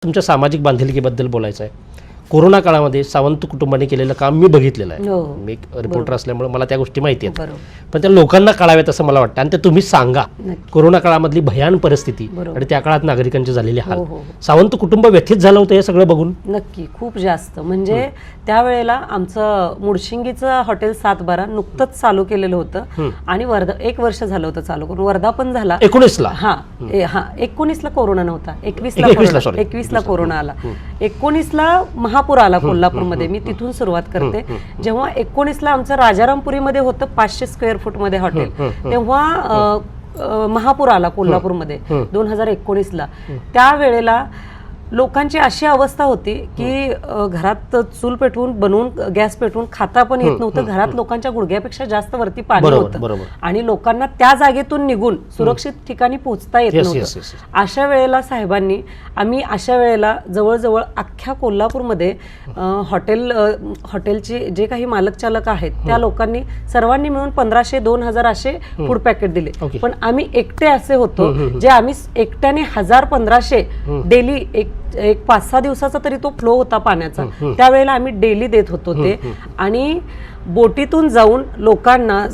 तुमच्या सामाजिक बांधिलकीबद्दल बोलायचं आहे. कोरोना काळामध्ये सावंत कुटुंबाने केलेलं काम मी बघितलेलं आहे. मी एक रिपोर्टर असल्यामुळे मला त्या गोष्टी माहिती आहेत. पण त्या लोकांना कळाव्यात असं मला वाटतं आणि ते तुम्ही सांगा. कोरोना काळामधली भयान परिस्थिती आणि त्या काळात नागरिकांचे झालेले हाल. सावंत कुटुंब व्यथित झालं होतं हे सगळं बघून. नक्की, खूप जास्त. म्हणजे त्यावेळेला आमचं मुळशिंगीचं हॉटेल 712 नुकतंच चालू केलेलं होतं आणि वर्धा 1 वर्ष झालं होतं चालू करून. वर्धा पण झाला 19ला. हा 19ला कोरोना नव्हता, 21ला कोरोना आला. 19ला महापूर आला कोल्हापूरमध्ये. मी तिथून सुरुवात करते. जेव्हा 19ला आमचं राजारामपुरीमध्ये होतं 500 स्क्वेअर फूट मध्ये हॉटेल, तेव्हा महापूर आला कोल्हापूरमध्ये 2019ला. त्यावेळेला लोकांची अशी अवस्था होती की घरात चूल पेटवून बनवून गॅस पेटवून खाता पण येत नव्हतं. घरात लोकांच्या गुडघ्यापेक्षा जास्त वरती पाणी होतं आणि लोकांना त्या जागेतून निघून सुरक्षित ठिकाणी पोहोचता येत नव्हतं. अशा वेळेला साहेबांनी आम्ही अशा वेळेला जवळजवळ अख्ख्या कोल्हापूरमध्ये हॉटेलचे जे काही मालक चालक आहेत त्या लोकांनी सर्वांनी मिळून 1500-2000 असे फूड पॅकेट दिले. पण आम्ही एकटे असे होतो जे आम्ही एकट्याने 1000-1500 डेली एक 5-6 दिवसाचा तरी तो फ्लो होता पाण्याचा. त्यावेळेला आम्ही डेली देत होतो ते. आणि बोटीतून जाऊन लोकांना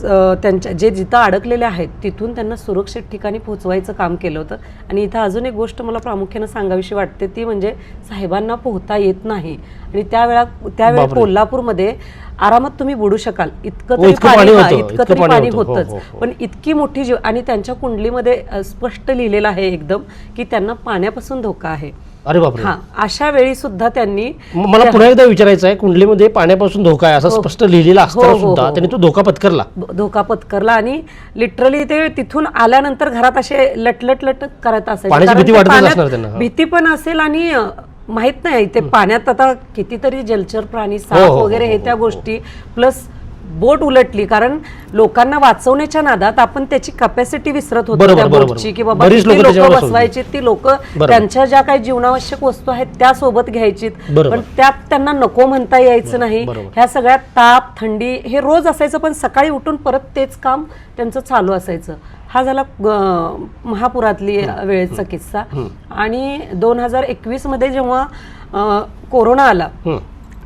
त्यांच्या जे जिथं अडकलेले आहेत तिथून त्यांना सुरक्षित ठिकाणी पोहोचवायचं काम केलं होतं. आणि इथं अजून एक गोष्ट मला प्रामुख्याने सांगावीशी वाटते ती म्हणजे साहेबांना पोहता येत नाही आणि त्यावेळी कोल्हापूरमध्ये आरामात तुम्ही बुडू शकाल इतकं तरी पाणी होतंच. पण इतकी मोठी जीव आणि त्यांच्या कुंडलीमध्ये स्पष्ट लिहिलेलं आहे एकदम की त्यांना पाण्यापासून धोका आहे. अरे बापरे. हा, अशा वेळी सुद्धा त्यांनी मला पुन्हा एकदा विचारायचं आहे, कुंडलीमध्ये पाण्यापासून धोका आहे असं स्पष्ट लिहिलेलं असताना सुद्धा त्यांनी तो धोका पत्करला आणि लिटरली ते तिथून आल्यानंतर घरात असे लटलट करत असायचे. भीती पण असेल आणि माहित नाही ते पाण्यात आता कितीतरी जलचर प्राणी साप वगैरे हे त्या गोष्टी प्लस बोट उलटली कारण लोकांना वाचवण्याच्या नादात आपण त्याची कॅपॅसिटी विसरत होतो त्या बोटची की बाबा लोक बसवायची ती लोक त्यांच्या ज्या काही जीवनावश्यक वस्तू आहेत त्या सोबत घ्यायची पण त्यात त्यांना नको म्हणता यायचं नाही. ह्या सगळ्यात ताप थंडी हे रोज असायचं पण सकाळी उठून परत तेच काम त्यांचं चालू असायचं. हा झाला महापुरातली वेळेचा किस्सा. आणि 2021 मध्ये जेव्हा कोरोना आला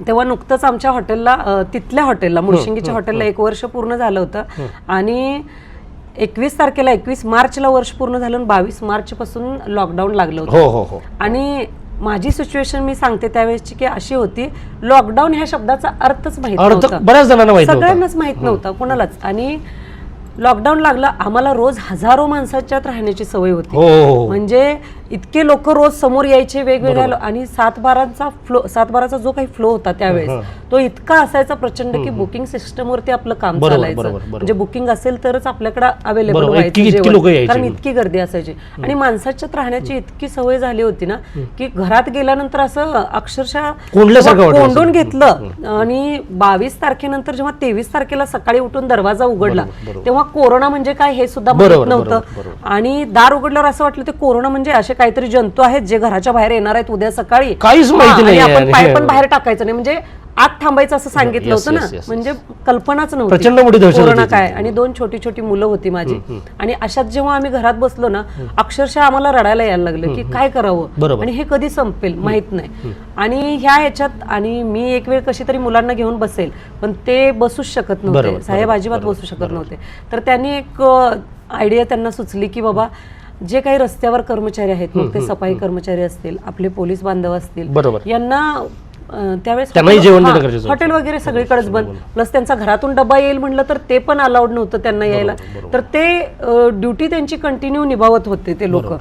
तेव्हा नुकतंच आमच्या हॉटेलला तिथल्या हॉटेलला मुळशिंगीच्या हॉटेलला 1 वर्ष पूर्ण झालं होतं आणि 21 मार्चला वर्ष पूर्ण झालं आणि 22 मार्च पासून लॉकडाऊन लागलं होतं. आणि माझी सिच्युएशन मी सांगते त्यावेळेसची की अशी होती, लॉकडाऊन ह्या शब्दाचा अर्थच माहित नव्हता, सगळ्यांनाच माहित नव्हता कोणालाच. आणि लॉकडाऊन लागलं, आम्हाला रोज हजारो माणसाच्यात राहण्याची सवय होती. म्हणजे इतके लोक रोज समोर यायचे वेगवेगळ्या आणि 712चा जो काही फ्लो होता त्यावेळेस तो इतका असायचा प्रचंड की बुकिंग सिस्टम वरती आपलं काम चालायचं. म्हणजे बुकिंग असेल तरच आपल्याकडे अवेलेबल व्हायचं कारण इतकी गर्दी असायची. आणि माणसाच्यात राहण्याची इतकी सवय झाली होती ना की घरात गेल्यानंतर असं अक्षरशः कोंडून घेतलं. आणि 22 तारखेनंतर जेव्हा 23 तारखेला सकाळी उठून दरवाजा उघडला तेव्हा कोरोना म्हणजे काय हे सुद्धा माहित नव्हतं. आणि दार उघडल्यावर असं वाटलं ते कोरोना म्हणजे असे काहीतरी जंतू आहेत जे घराच्या बाहेर येणार आहेत उद्या सकाळी, काहीच माहिती नाही, आपण पाय पण बाहेर टाकायचं नाही, म्हणजे आत थांबायचं असं सांगितलं होतं ना. म्हणजे कल्पनाच नव्हती कोरोना काय. आणि 2 छोटी मुलं होती माझी. आणि अशात जेव्हा आम्ही घरात बसलो ना अक्षरशः आम्हाला रडायला यायला लागलं की काय करावं आणि हे कधी संपेल माहित नाही. आणि ह्याच्यात आणि मी एक वेळ कशी तरी मुलांना घेऊन बसेल पण ते बसूच शकत नव्हते, साहेब अजिबात बसू शकत नव्हते. तर त्यांनी एक आयडिया त्यांना सुचली की बाबा जे काही रस्त्यावर कर्मचारी आहेत मग ते सफाई कर्मचारी असतील आपले पोलीस बांधव असतील यांना त्यावेळेस हॉटेल वगैरे सगळीकडेच बंद प्लस त्यांचा घरातून डबा येईल म्हणलं तर ते पण अलाउड नव्हतं त्यांना यायला. तर ते ड्युटी त्यांची कंटिन्यू निभावत होते ते लोक.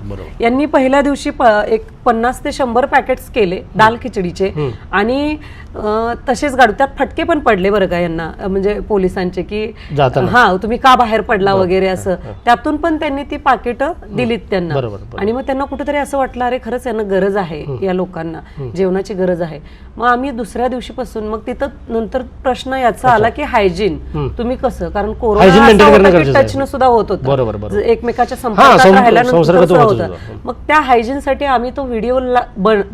यांनी पहिल्या दिवशी एक 50 ते 100 पॅकेट्स केले दाल खिचडीचे आणि तसेच गाडू त्यात फटके पण पडले बरं का यांना म्हणजे पोलिसांचे की हा तुम्ही का बाहेर पडला वगैरे असं. त्यातून पण त्यांनी ती पाकिटं दिलीत त्यांना. आणि मग त्यांना कुठेतरी असं वाटलं अरे खरंच यांना गरज आहे, या लोकांना जेवणाची गरज आहे. मग आम्ही दुसऱ्या दिवशीपासून मग तिथं नंतर प्रश्न याचा आला की हायजीन तुम्ही कसं, कारण कोरोना टचनं सुद्धा होत होतं एकमेकाच्या संपर्कात राहिल्यानंतर होतं. मग त्या हायजीनसाठी आम्ही तो व्हिडिओ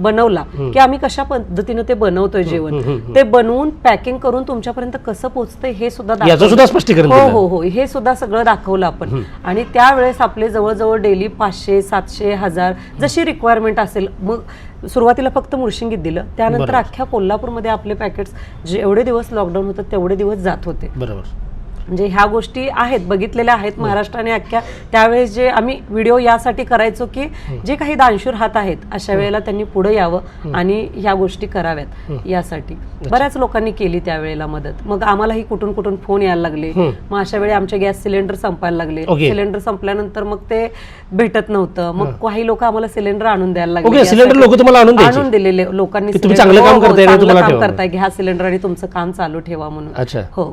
बनवला की आम्ही कशा पद्धतीने ते बनवतोय जेवण, ते बनवून पॅकिंग करून तुमच्यापर्यंत कसं पोहोचतंय हे सुद्धा स्पष्टीकरण हो हे सुद्धा सगळं दाखवलं आपण. आणि त्यावेळेस आपले जवळजवळ डेली 500, 700, 1000 जशी रिक्वायरमेंट असेल. मग सुरुवातीला फक्त मुळशिंगीत दिलं, त्यानंतर अख्ख्या कोल्हापूरमध्ये आपले पॅकेट्स जेवढे दिवस लॉकडाऊन होतं तेवढे दिवस जात होते. बरोबर. म्हणजे ह्या गोष्टी आहेत, बघितलेल्या आहेत महाराष्ट्राने अख्ख्या. त्यावेळेस जे आम्ही व्हिडिओ यासाठी करायचो की जे काही दानशूर हात आहेत अशा वेळेला त्यांनी पुढे यावं आणि ह्या गोष्टी कराव्यात यासाठी बऱ्याच लोकांनी केली त्यावेळेला मदत. मग आम्हालाही कुठून कुठून फोन यायला लागले. मग अशा वेळी आमचे गॅस सिलेंडर संपायला लागले. सिलेंडर संपल्यानंतर मग ते भेटत नव्हतं. मग काही लोक आम्हाला सिलेंडर आणून द्यायला लागले. सिलेंडर लोक तुम्हाला आणून दिलेले लोकांनी, चांगलं काम करताय, घ्या सिलेंडर आणि तुमचं काम चालू ठेवा म्हणून. हो,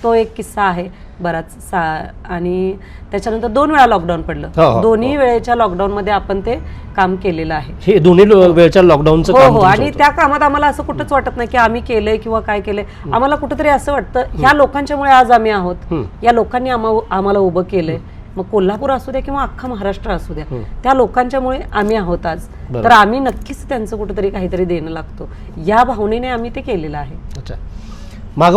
तो एक किस्सा आहे बराच. आणि त्याच्यानंतर 2 वेळा लॉकडाऊन पडलं. दोन्ही वेळेच्या लॉकडाऊन मध्ये आपण ते काम केलेलं आहे. हे दोन्ही वेळच्या लॉकडाऊनचं हो. आणि त्या कामात आम्हाला असं कुठंच वाटत नाही की आम्ही केलंय किंवा काय केलंय. आम्हाला कुठंतरी असं वाटतं ह्या लोकांच्यामुळे आज आम्ही आहोत, या लोकांनी आम्हाला उभं केलंय. मग कोल्हापूर असू द्या किंवा अख्खा महाराष्ट्र असू द्या, त्या लोकांच्यामुळे आम्ही आहोत आज. तर आम्ही नक्कीच त्यांचं कुठेतरी काहीतरी देणं लागतो, या भावनेने आम्ही ते केलेलं आहे.